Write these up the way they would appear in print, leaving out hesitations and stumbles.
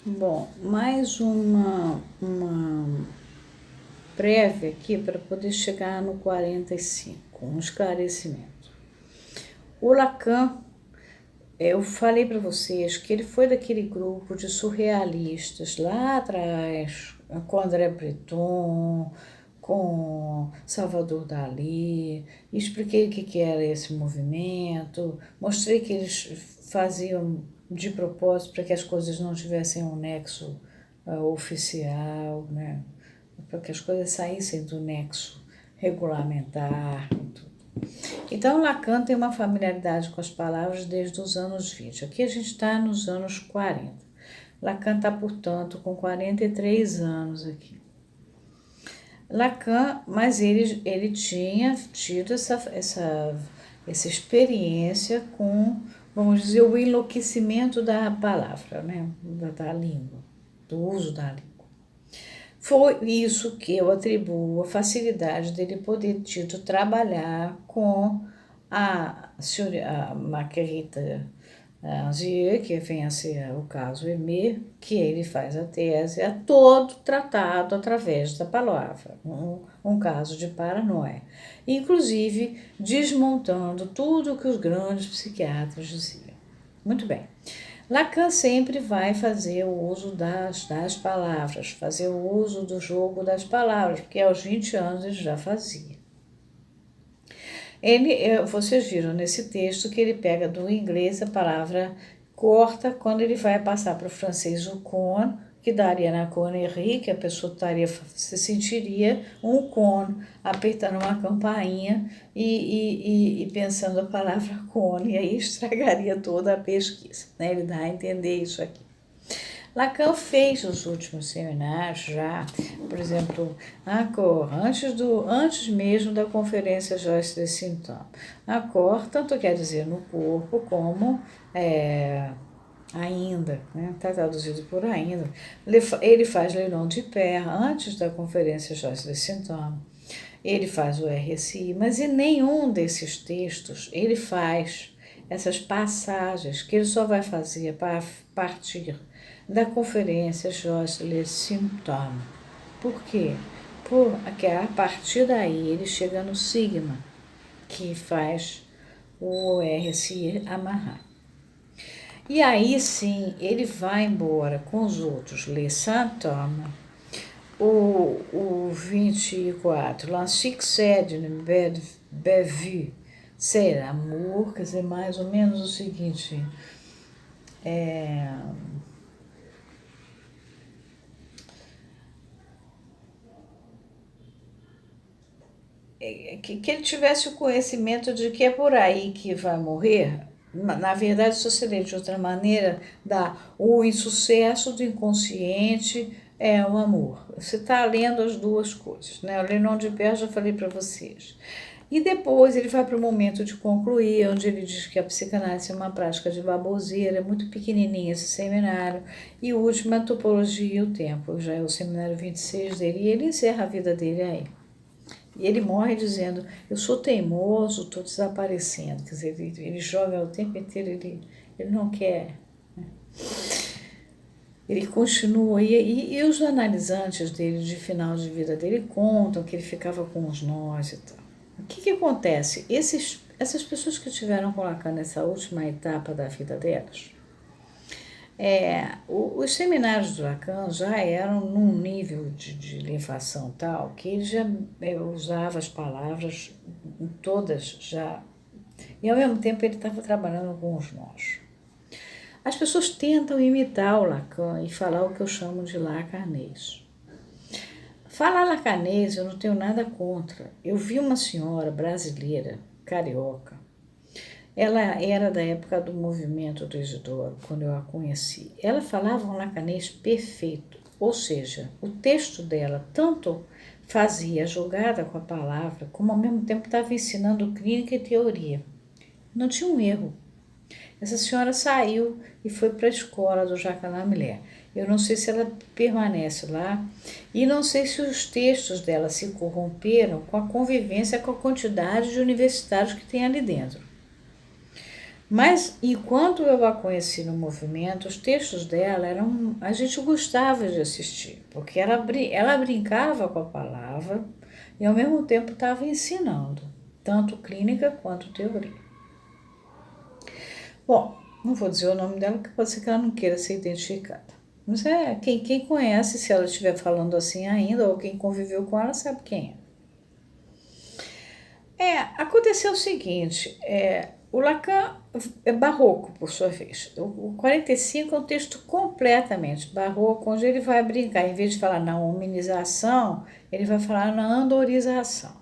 Bom, mais uma prévia aqui para poder chegar no 45, um esclarecimento. O Lacan, eu falei para vocês que ele foi daquele grupo de surrealistas lá atrás, com André Breton, com Salvador Dalí, expliquei o que era esse movimento, mostrei que eles faziam de propósito para que as coisas não tivessem um nexo oficial, né? Para que as coisas saíssem do nexo regulamentar. Então, Lacan tem uma familiaridade com as palavras desde os anos 20. Aqui a gente está nos anos 40. Lacan está, portanto, com 43 anos aqui. Lacan, mas ele tinha tido essa experiência com, vamos dizer, o enlouquecimento da palavra, né? Da língua, do uso da língua. Foi isso que eu atribuo a facilidade dele poder tido trabalhar com a Marguerite Angier, que vem a ser o caso Aimé, que ele faz a tese, é todo tratado através da palavra, um caso de paranoia. Inclusive desmontando tudo o que os grandes psiquiatras diziam. Muito bem. Lacan sempre vai fazer o uso das palavras, fazer o uso do jogo das palavras, porque aos 20 anos ele já fazia. Vocês viram nesse texto que ele pega do inglês a palavra corta quando ele vai passar para o francês o con, que daria na connerie, que a pessoa se sentiria um con, apertando uma campainha e pensando a palavra con, e aí estragaria toda a pesquisa, né? Ele dá a entender isso aqui. Lacan fez os últimos seminários já, por exemplo, antes mesmo da conferência Joyce de Sintoma. Tanto quer dizer no corpo como ainda, né? Está traduzido por ainda. Ele faz Leilão de Perra antes da conferência Joyce de Sintoma. Ele faz o RSI, mas em nenhum desses textos ele faz essas passagens que ele só vai fazer para partir da conferência Joyce Le Symptôme. Por quê? Porque a partir daí ele chega no sigma, que faz o RSI amarrar. E aí sim ele vai embora com os outros Le Symptôme, o 24, La succède d'une belle-vue, ser amor, quer dizer, mais ou menos o seguinte, que ele tivesse o conhecimento de que é por aí que vai morrer. Na verdade, se você ler de outra maneira, dá o insucesso do inconsciente é o amor. Você está lendo as duas coisas, né? O Lenon de Pé já falei para vocês. E depois ele vai para o momento de concluir, onde ele diz que a psicanálise é uma prática de baboseira, é muito pequenininha esse seminário. E o último é a topologia e o tempo, já é o seminário 26 dele, e ele encerra a vida dele aí. E ele morre dizendo, eu sou teimoso, estou desaparecendo. Quer dizer, ele joga o tempo inteiro, ele não quer. Né? Ele continua, e os analisantes dele, de final de vida dele, contam que ele ficava com os nós e tal. O que acontece? Essas pessoas que tiveram com Lacan nessa última etapa da vida delas, os seminários do Lacan já eram num nível de elevação tal que ele já usava as palavras todas já, e ao mesmo tempo ele estava trabalhando com os nós. As pessoas tentam imitar o Lacan e falar o que eu chamo de lacanês. Falar lacanês eu não tenho nada contra. Eu vi uma senhora brasileira, carioca, ela era da época do movimento do Isidoro, quando eu a conheci. Ela falava um lacanês perfeito, ou seja, o texto dela tanto fazia jogada com a palavra, como ao mesmo tempo estava ensinando clínica e teoria. Não tinha um erro. Essa senhora saiu e foi para a escola do Jacques Lamillet. Eu não sei se ela permanece lá e não sei se os textos dela se corromperam com a convivência, com a quantidade de universitários que tem ali dentro. Mas enquanto eu a conheci no movimento, os textos dela a gente gostava de assistir, porque ela brincava com a palavra e ao mesmo tempo estava ensinando, tanto clínica quanto teoria. Bom, não vou dizer o nome dela, porque pode ser que ela não queira ser identificada. Mas quem conhece, se ela estiver falando assim ainda, ou quem conviveu com ela, sabe quem é. Aconteceu o seguinte, o Lacan é barroco, por sua vez. O 45 é um texto completamente barroco, onde ele vai brincar, em vez de falar na hominização, ele vai falar na andorização.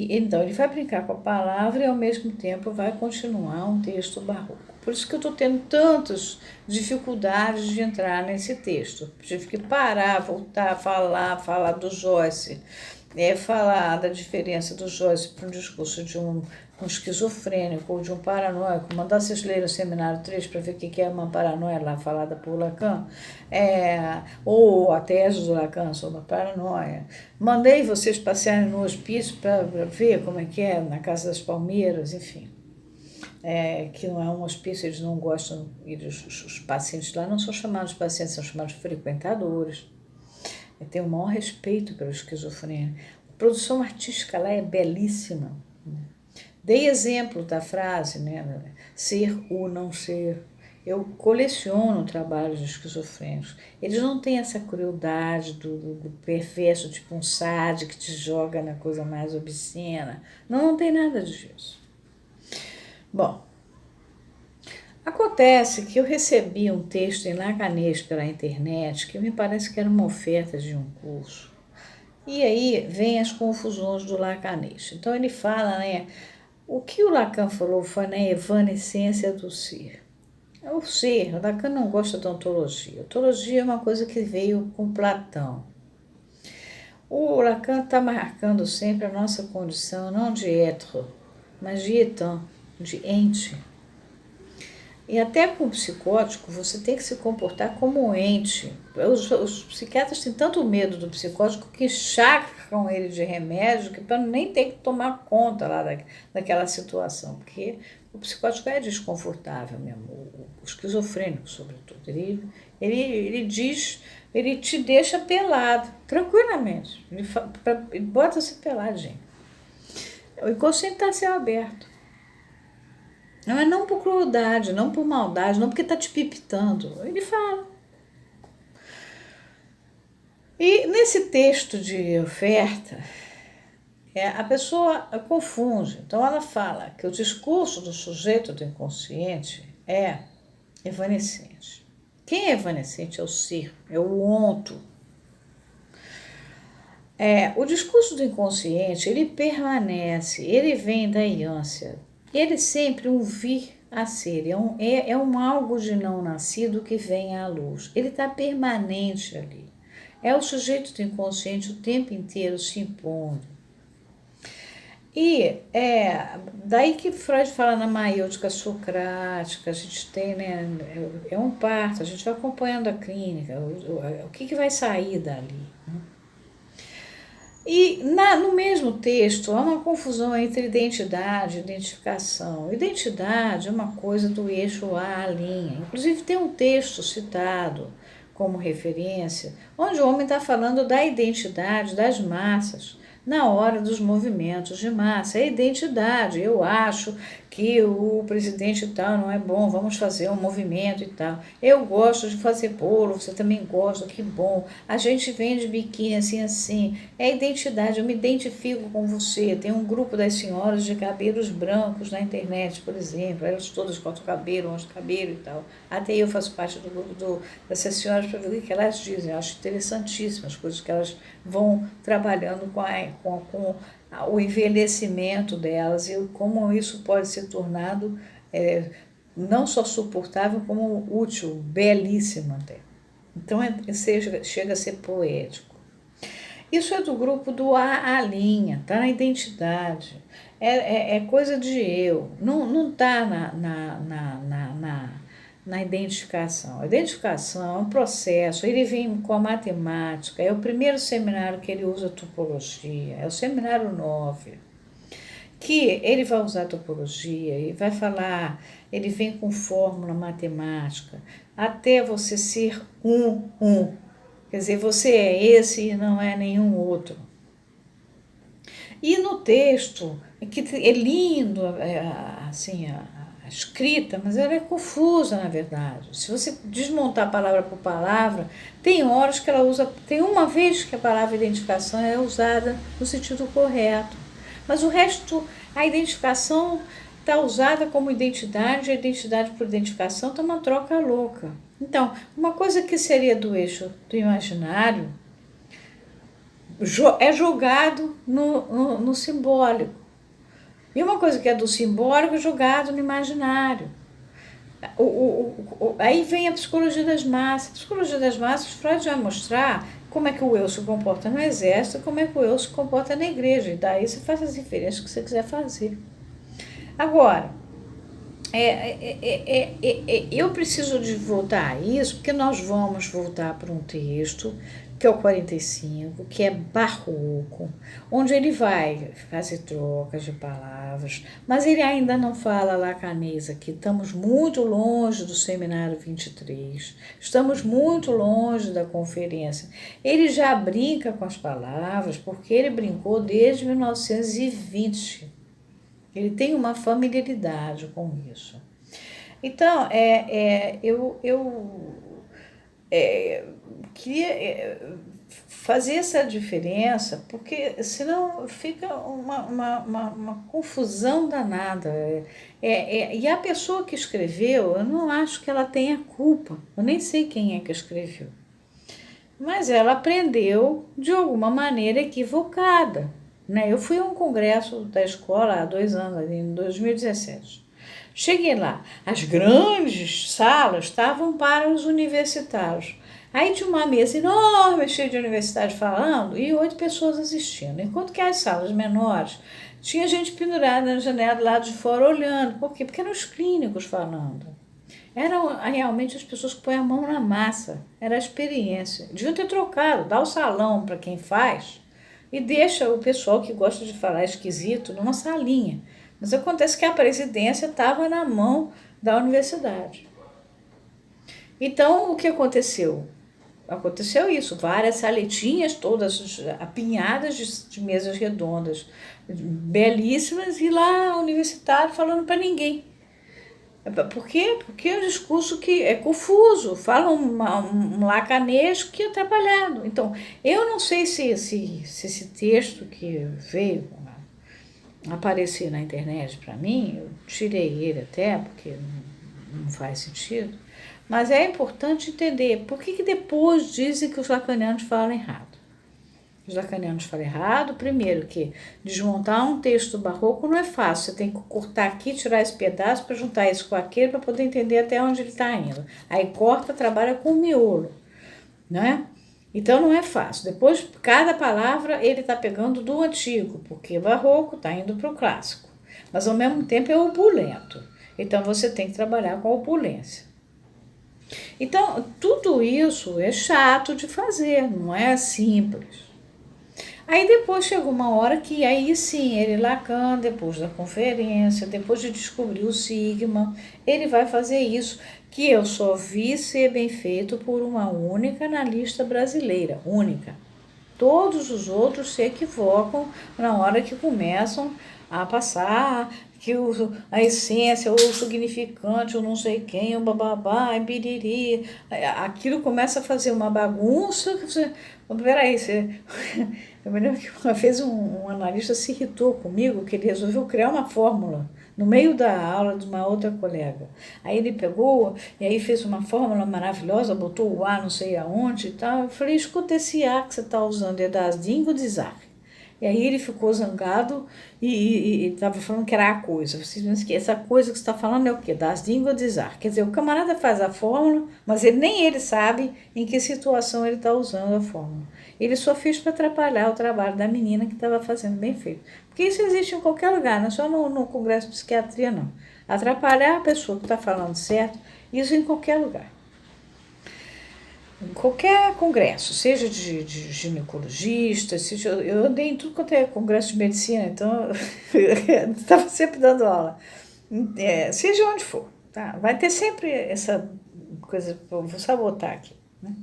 Então, ele vai brincar com a palavra e, ao mesmo tempo, vai continuar um texto barroco. Por isso que eu estou tendo tantas dificuldades de entrar nesse texto. Tive que parar, voltar, falar do Joyce, falar da diferença do Joyce para um discurso de um esquizofrênico ou de um paranoico, mandar vocês lerem o seminário 3 para ver o que é uma paranoia lá falada por Lacan, ou a tese do Lacan sobre a paranoia. Mandei vocês passearem no hospício para ver como é que é na Casa das Palmeiras, enfim. Que não é um hospício, eles não gostam, os pacientes lá não são chamados pacientes, são chamados frequentadores. Tem o maior respeito pelo esquizofrênico. A produção artística lá é belíssima. Dei exemplo da frase, né? Ser ou não ser. Eu coleciono trabalhos de esquizofrênicos. Eles não têm essa crueldade do perverso, tipo um sádico que te joga na coisa mais obscena. Não tem nada disso. Bom, acontece que eu recebi um texto em lacanês pela internet que me parece que era uma oferta de um curso. E aí vem as confusões do lacanês. Então ele fala, né? O que o Lacan falou foi na evanescência do ser. O ser, o Lacan não gosta da ontologia. A ontologia é uma coisa que veio com Platão. O Lacan está marcando sempre a nossa condição, não de être, mas de étant, de ente. E até com o psicótico, você tem que se comportar como um ente. Os psiquiatras têm tanto medo do psicótico que encharcam ele de remédio que para nem ter que tomar conta lá daquela situação, porque o psicótico é desconfortável mesmo, o esquizofrênico, sobretudo. Ele diz, ele te deixa pelado, tranquilamente. Ele bota você peladinho. O inconsciente está a céu aberto. Não é não por crueldade, não por maldade, não porque está te pipitando. Ele fala. E nesse texto de oferta, a pessoa confunde. Então ela fala que o discurso do sujeito do inconsciente é evanescente. Quem é evanescente é o ser, é o onto. O discurso do inconsciente, ele permanece, ele vem da ânsia. Ele sempre um vir a ser, é um algo de não nascido que vem à luz. Ele está permanente ali. É o sujeito do inconsciente o tempo inteiro se impondo. E daí que Freud fala na maêutica socrática, a gente tem, né, é um parto, a gente vai acompanhando a clínica, o que vai sair dali, né? E no mesmo texto há uma confusão entre identidade e identificação. Identidade é uma coisa do eixo A, linha. Inclusive tem um texto citado como referência, onde o homem está falando da identidade das massas na hora dos movimentos de massa. É identidade, eu acho que o presidente tal não é bom, vamos fazer um movimento e tal. Eu gosto de fazer bolo, você também gosta, que bom. A gente vende biquíni assim. É identidade, eu me identifico com você. Tem um grupo das senhoras de cabelos brancos na internet, por exemplo. Elas todas cortam cabelo, onde cabelo e tal. Até eu faço parte do grupo dessas senhoras para ver o que elas dizem. Eu acho interessantíssimas as coisas que elas vão trabalhando com o envelhecimento delas e como isso pode ser tornado não só suportável, como útil, belíssimo até. Então chega a ser poético. Isso é do grupo do A linha, está na identidade, é coisa de eu, não está na identificação. A identificação é um processo, ele vem com a matemática, é o primeiro seminário que ele usa topologia, é o seminário 9. que ele vai usar topologia e vai falar, ele vem com fórmula matemática, até você ser um. Quer dizer, você é esse e não é nenhum outro. E no texto, que é lindo, assim, a escrita, mas ela é confusa, na verdade. Se você desmontar palavra por palavra, tem horas que ela usa, tem uma vez que a palavra identificação é usada no sentido correto, mas o resto, a identificação está usada como identidade, a identidade por identificação está uma troca louca. Então, uma coisa que seria do eixo do imaginário é jogado no simbólico. E uma coisa que é do simbólico é jogado no imaginário. Aí vem a psicologia das massas. A psicologia das massas, Freud vai mostrar como é que o eu se comporta no exército e como é que o eu se comporta na igreja. E daí você faz as referências que você quiser fazer. Agora, eu preciso de voltar a isso, porque nós vamos voltar para um texto, que é o 45, que é barroco, onde ele vai fazer trocas de palavras, mas ele ainda não fala lacanesa, que estamos muito longe do seminário 23, estamos muito longe da conferência. Ele já brinca com as palavras, porque ele brincou desde 1920. Ele tem uma familiaridade com isso. Então, eu queria fazer essa diferença, porque senão fica uma confusão danada. E a pessoa que escreveu, eu não acho que ela tenha culpa. Eu nem sei quem é que escreveu. Mas ela aprendeu de alguma maneira equivocada. Eu fui a um congresso da escola há 2 anos, em 2017. Cheguei lá, as grandes salas estavam para os universitários. Aí tinha uma mesa enorme, cheia de universitários falando, e 8 pessoas assistindo. Enquanto que as salas menores, tinha gente pendurada na janela do lado de fora olhando. Por quê? Porque eram os clínicos falando. Eram realmente as pessoas que põem a mão na massa. Era a experiência. Deviam ter trocado, dá o salão para quem faz, e deixa o pessoal que gosta de falar esquisito numa salinha. Mas acontece que a presidência estava na mão da universidade. Então, o que aconteceu? Aconteceu isso, várias saletinhas, todas apinhadas de mesas redondas, belíssimas, e lá universitário falando para ninguém. Por quê? Porque é um discurso que é confuso, fala um lacanesco que é atrapalhado. Então, eu não sei se esse texto que veio aparecer na internet para mim, eu tirei ele até, porque não faz sentido, mas é importante entender por que depois dizem que os lacanianos falam errado. Os lacanianos falam errado, primeiro que desmontar um texto barroco não é fácil, você tem que cortar aqui, tirar esse pedaço para juntar isso com aquele para poder entender até onde ele está indo. Aí corta, trabalha com o miolo, né? Então não é fácil. Depois, cada palavra ele está pegando do antigo, porque barroco está indo para o clássico, mas ao mesmo tempo é opulento. Então você tem que trabalhar com a opulência. Então, tudo isso é chato de fazer, não é simples. Aí depois chegou uma hora que aí sim, ele Lacan, depois da conferência, depois de descobrir o sigma, ele vai fazer isso, que eu só vi ser bem feito por uma única analista brasileira, única. Todos os outros se equivocam na hora que começam a passar, que a essência, o significante, o não sei quem, o bababá, o biriri, aquilo começa a fazer uma bagunça. Peraí, eu me lembro que uma vez um analista se irritou comigo, que ele resolveu criar uma fórmula no meio da aula de uma outra colega. Aí ele pegou e aí fez uma fórmula maravilhosa, botou o A não sei aonde e tal. Eu falei, escuta, esse A que você está usando é das Dingo de Zar. E aí ele ficou zangado e estava falando que era a coisa. Essa coisa que você está falando é o quê? Das Dingo de Zar. Quer dizer, o camarada faz a fórmula, mas nem ele sabe em que situação ele está usando a fórmula. Ele só fez para atrapalhar o trabalho da menina que estava fazendo bem feito. Porque isso existe em qualquer lugar, não é só no Congresso de Psiquiatria, não. Atrapalhar a pessoa que está falando certo, isso em qualquer lugar. em qualquer congresso, seja de ginecologista, seja, eu andei em tudo quanto é congresso de medicina, então eu estava sempre dando aula, seja onde for, tá? Vai ter sempre essa coisa, vou sabotar aqui, né?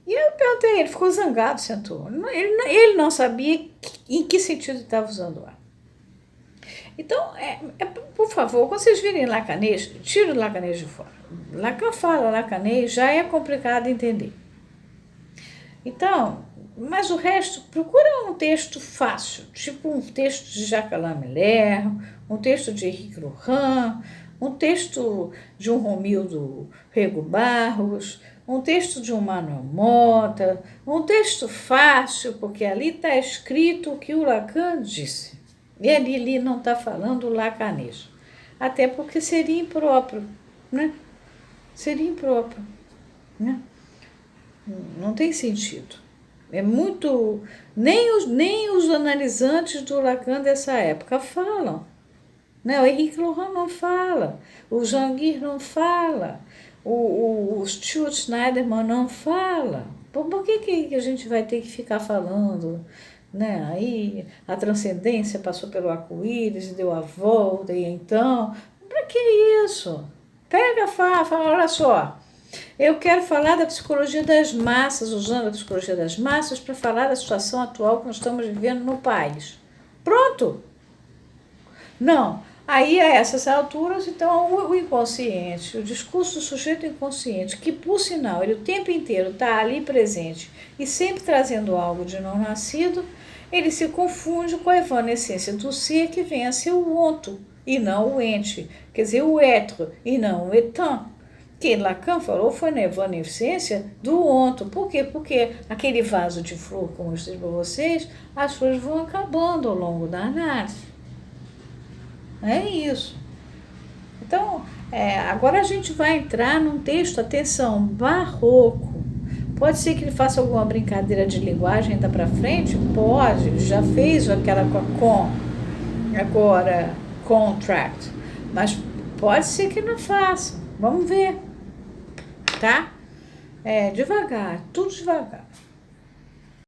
E eu perguntei, ele ficou zangado, sentou. Ele não sabia em que sentido estava usando A. Então, por favor, quando vocês virem Lacanês, tira o Lacanês de fora. Lacan fala Lacanês, já é complicado de entender. Então, mas o resto, procura um texto fácil, tipo um texto de Jacques Alain Miller, um texto de Henrique Rohan, um texto de um Romildo Rego Barros, um texto de um Manuel Mota, um texto fácil, porque ali está escrito o que o Lacan disse. E ali não está falando lacanês. Até porque seria impróprio, né? Seria impróprio, né? Não tem sentido. É muito... Nem os analisantes do Lacan dessa época falam. Né? O Henrique Rohan não fala, o Jean-Guy não fala, o Stuart Schneiderman não fala. Por que a gente vai ter que ficar falando? Né? Aí a transcendência passou pelo arco-íris e deu a volta, e então... Para que isso? Pega, fala, olha só. Eu quero falar da psicologia das massas, usando a psicologia das massas para falar da situação atual que nós estamos vivendo no país. Pronto! Não. Aí, a essas alturas, então, o inconsciente, o discurso do sujeito inconsciente, que, por sinal, ele o tempo inteiro está ali presente e sempre trazendo algo de não nascido, ele se confunde com a evanescência do ser que vem a ser o onto e não o ente, quer dizer, o être e não o étant. Que Lacan falou foi na evanescência do onto. Por quê? Porque aquele vaso de flor, como eu mostrei para vocês, as flores vão acabando ao longo da análise. É isso. Então, agora a gente vai entrar num texto, atenção, barroco. Pode ser que ele faça alguma brincadeira de linguagem ainda para frente? Pode, já fez aquela com, agora contract, mas pode ser que não faça. Vamos ver, tá? Devagar, tudo devagar.